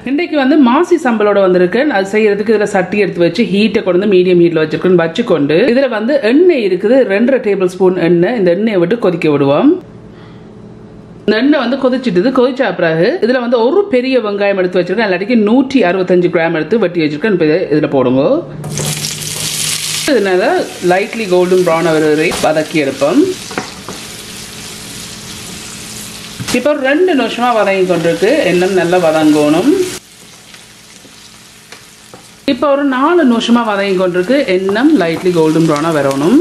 இன்றைக்கு வந்து மாசி சம்பளோட வந்திருக்கேன். அது செய்யறதுக்கு இதில் சட்டி எடுத்து வச்சு ஹீட்டை கொண்டு வந்து மீடியம் ஹீட்டில் வச்சிருக்கேன். வச்சுக்கொண்டு இதில் வந்து எண்ணெய் இருக்குது, 2 டேபிள் ஸ்பூன் எண்ணெய். இந்த எண்ணெயை விட்டு கொதிக்க விடுவோம். இந்த எண்ணெய் வந்து கொதிச்சிட்டு கொதிச்சா பிறகு இதில் வந்து ஒரு பெரிய வெங்காயம் எடுத்து வச்சிருக்கேன். இல்லாட்டிக்கு 165 கிராம் எடுத்து வெட்டி வச்சிருக்கேன். இப்போ இதில் போடுங்க. இதனால லைட்லி கோல்டன் ப்ரௌன் வரை வதக்கி எடுப்போம். இப்போ 2 நிமிஷமா வதங்கி கொண்டிருக்கு. எண்ணெய் நல்லா வதங்கணும். இப்போ ஒரு 4 நிமிஷமா வதங்கி கொண்டிருக்கு. எண்ணெய் லைட்லி கோல்டன் ப்ரௌனா வரணும்.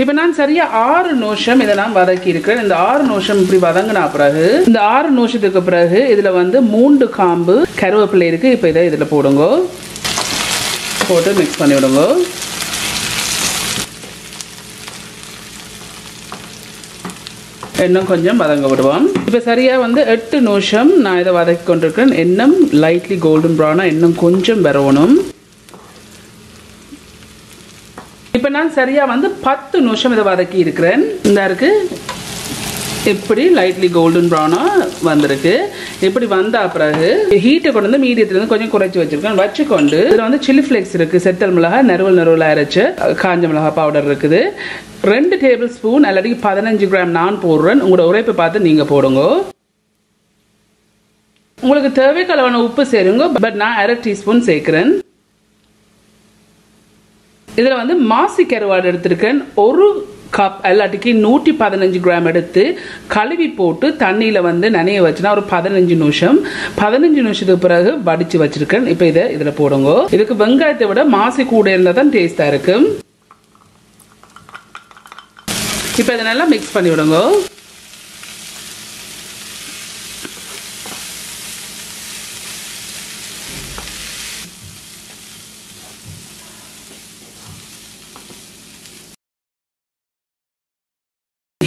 இப்போ நான் சரியா 6 நிமிஷம் இதை நான் வதக்கி இருக்கிறேன். இந்த 6 நிமிஷம் இப்படி வதங்கினா பிறகு இந்த 6 நிமிஷத்துக்கு பிறகு இதுல வந்து 3 காம்பு கருவேப்பிலை இருக்கு. இப்போ இதை இதுல போடுங்க. போட்டு மிக்ஸ் பண்ணி விடுங்க. இன்னும் கொஞ்சம் வதங்க விடுவோம். இப்போ சரியா வந்து 8 நிமிஷம் நான் இதை வதக்கி கொண்டிருக்கேன். இன்னும் லைட்லி கோல்டன் ப்ரௌனா இன்னும் கொஞ்சம் வரணும். இப்போ நான் சரியா வந்து 10 நிமிஷம் இதை வதக்கி இருக்கிறேன். இந்த இருக்கு இப்படி லைட்லி கோல்டன் ப்ரௌனா வந்திருக்கு. இப்படி வந்த பிறகு ஹீட்டை கொண்டு வந்து மீடியத்துல கொஞ்சம் குறைச்சி வச்சிருக்கேன். வச்சுக்கொண்டு இதுல வந்து சில்லி ஃபிளேக்ஸ் இருக்கு, செத்தல் மிளகாய் நறுவல் அரைச்சு காஞ்ச மிளகாய் பவுடர் இருக்குது. 2 டேபிள் ஸ்பூன் அல்லது 15 கிராம் நான் போடுறேன். உங்களோட உரைப்பை பார்த்து நீங்க போடுங்க. உங்களுக்கு தேவைக்கு அளவான உப்பு சேருங்க. பட் நான் 1/2 டீஸ்பூன் சேர்க்கிறேன். இதுல வந்து மாசி கருவாடு எடுத்திருக்கேன். 1 கப் எல்லாட்டிக்கு 115 கிராம் எடுத்து கழுவி போட்டு தண்ணியில வந்து நனைய வச்சுனா ஒரு 15 நிமிஷத்துக்கு பிறகு வடிச்சு வச்சிருக்கேன். இப்போ இதை இதுல போடுங்க. இதுக்கு வெங்காயத்தை விட மாசி கூட இருந்தா தான் டேஸ்டா இருக்கும். இப்போ இதை நல்லா மிக்ஸ் பண்ணி விடுங்க.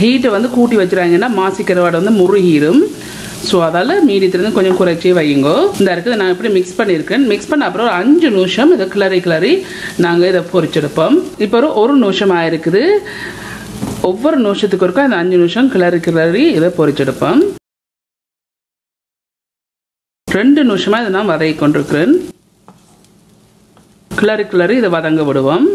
ஹீட்டை வந்து கூட்டி வச்சுறாங்கன்னா மாசி கருவாடை வந்து முருகிரும். ஸோ அதால் மீடியத்துலேருந்து கொஞ்சம் குறைச்சி வையுங்க. இந்த இருக்குது நான் இப்படி மிக்ஸ் பண்ணியிருக்கேன். மிக்ஸ் பண்ண அப்புறம் ஒரு 5 நிமிஷம் இதை கிளறி நாங்கள் இதை பொரிச்செடுப்போம். இப்போ ஒரு நிமிஷம் ஆயிருக்குது. ஒவ்வொரு நிமிஷத்துக்கு இருக்கும் அந்த 5 நிமிஷம் கிளறி இதை பொரிச்செடுப்போம். 2 நிமிஷமாக இதை நான் வதக்கி கொண்டிருக்கிறேன். கிளறி இதை வதங்க விடுவோம்.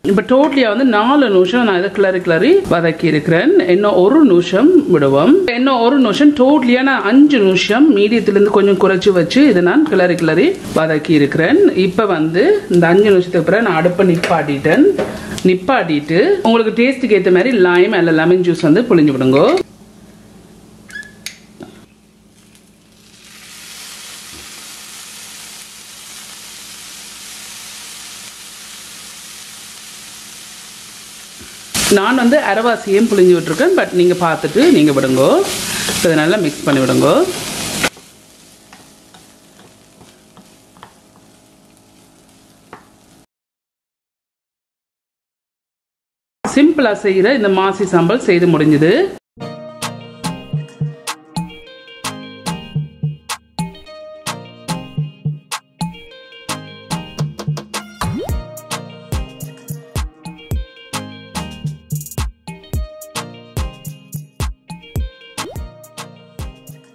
இப்போ டோட்டலியா வந்து 4 நிமிஷம் நான் இதை கிளறி வதக்கி இருக்கிறேன். இன்னும் 1 நிமிஷம் விடுவோம். இன்னும் 1 நிமிஷம் டோட்டலியா நான் 5 நிமிஷம் மீடியத்திலிருந்து கொஞ்சம் குறைச்சி வச்சு இதை நான் கிளறி வதக்கி இருக்கிறேன். இப்போ வந்து இந்த 5 நிமிஷத்துக்கு பிறகு நான் அடுப்பை நிப்பாட்டிட்டு உங்களுக்கு டேஸ்ட்டுக்கு ஏற்ற மாதிரி லைம் அல்ல லெமன் ஜூஸ் வந்து புளிஞ்சு விடுங்க. நான் வந்து அரைவாசியும் புளிஞ்சு விட்டுருக்கேன். பட் நீங்கள் பார்த்துட்டு நீங்கள் விடுங்க. இதை நல்லா மிக்ஸ் பண்ணி விடுங்க. சிம்பிளாக செய்கிற இந்த மாசி சாம்பல் செய்து முடிஞ்சுது.